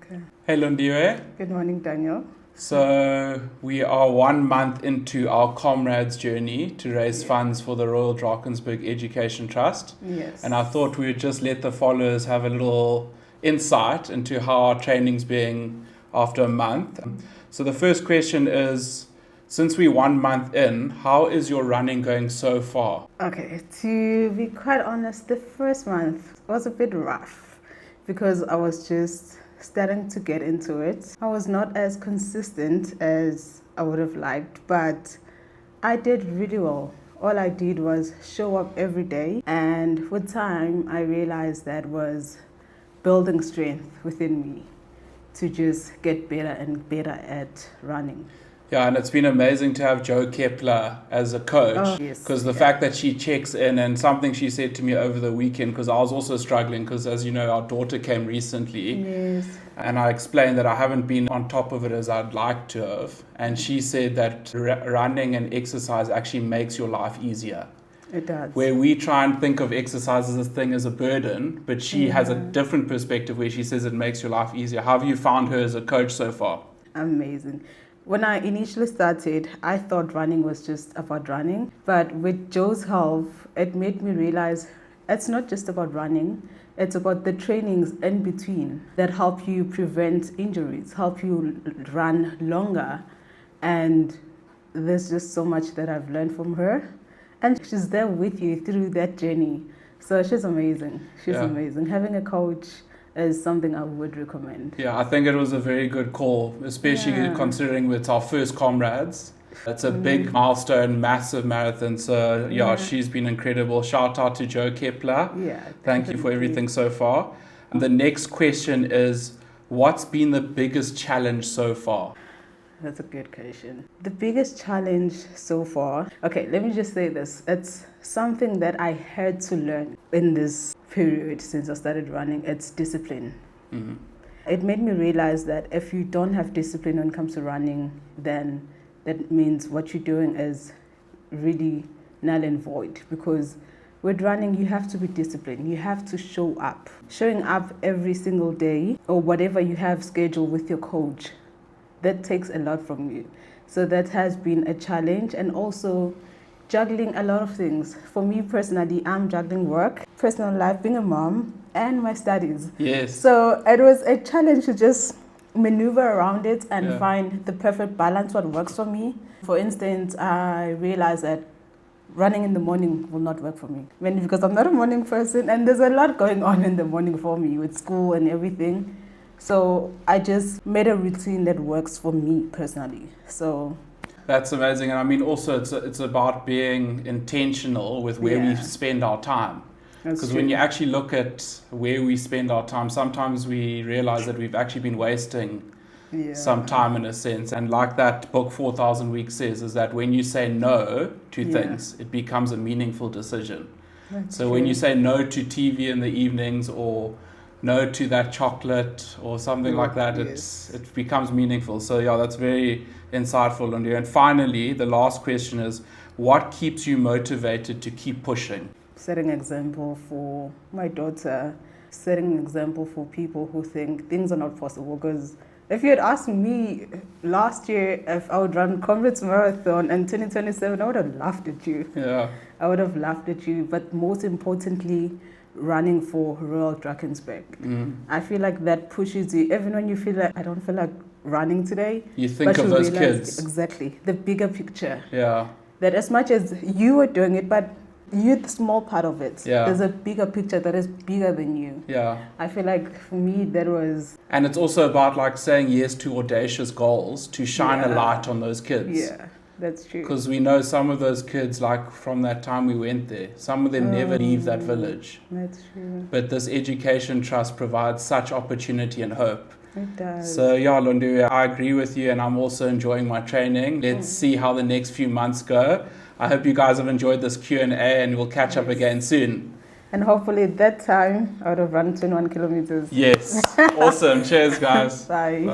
Okay. Hey Lundiwe. Good morning, Daniel. So we are 1 month into our Comrades journey to raise funds for the Royal Drakensberg Education Trust. Yes. And I thought we would just let the followers have a little insight into how our training's being after a month. So the first question is, since we're 1 month in, how is your running going so far? Okay, to be quite honest, the first month was a bit rough because I was just starting to get into it. I was not as consistent as I would have liked, but I did really well. All I did was show up every day, and with time, I realized that was building strength within me to just get better and better at running. Yeah, and it's been amazing to have Jo Kepler as a coach, because the fact that she checks in, and something she said to me over the weekend, because I was also struggling, because as you know, our daughter came recently. Yes. And I explained that I haven't been on top of it as I'd like to have. And she said that running and exercise actually makes your life easier. It does. Where we try and think of exercise as a thing as a burden, but she has a different perspective where she says it makes your life easier. How have you found her as a coach so far? Amazing. When I initially started, I thought running was just about running. But with Jo's help, it made me realize it's not just about running. It's about the trainings in between that help you prevent injuries, help you run longer. And there's just so much that I've learned from her. And she's there with you through that journey. So she's amazing. She's amazing. Having a coach is something I would recommend. Yeah, I think it was a very good call, especially considering it's our first Comrades. It's a big milestone, massive marathon. So she's been incredible. Shout out to Jo Kepler. Yeah. Thank you for everything so far. And the next question is, what's been the biggest challenge so far? That's a good question. The biggest challenge so far, okay, let me just say this. It's something that I had to learn in this period since I started running. It's discipline. Mm-hmm. It made me realize that if you don't have discipline when it comes to running, then that means what you're doing is really null and void, because with running, you have to be disciplined. You have to show up. Showing up every single day or whatever you have scheduled with your coach, that takes a lot from you. So that has been a challenge, and also juggling a lot of things. For me personally, I'm juggling work, personal life, being a mom, and my studies. Yes. So it was a challenge to just maneuver around it and find the perfect balance, what works for me. For instance, I realized that running in the morning will not work for me. Because I'm not a morning person, and there's a lot going on in the morning for me with school and everything. So I just made a routine that works for me personally. So that's amazing. And I mean, also it's about being intentional with where we spend our time. Because when you actually look at where we spend our time, sometimes we realize that we've actually been wasting some time in a sense. And like that book 4,000 Weeks says, is that when you say no to things, it becomes a meaningful decision. So when you say no to TV in the evenings, or no to that chocolate or something like that, it becomes meaningful. So that's very insightful, Lundia. And finally, the last question is, what keeps you motivated to keep pushing? Setting an example for my daughter, setting an example for people who think things are not possible. Because if you had asked me last year if I would run Comrades Marathon in 2027, I would have laughed at you. Yeah. I would have laughed at you. But most importantly, running for Royal Drakensberg. I feel like that pushes you, even when you feel like, I don't feel like running today. You think of those kids. Exactly. The bigger picture. Yeah. That as much as you were doing it, but you're the small part of it. Yeah. There's a bigger picture that is bigger than you. Yeah. I feel like for me that was... And it's also about like saying yes to audacious goals to shine a light on those kids. Yeah. That's true. Because we know some of those kids, like from that time we went there, some of them never leave that village. That's true. But this education trust provides such opportunity and hope. It does. So Lundu, I agree with you, and I'm also enjoying my training. Let's see how the next few months go. I hope you guys have enjoyed this Q&A, and we'll catch up again soon. And hopefully at that time I would have run 21 kilometers. Yes. Awesome. Cheers, guys. Bye.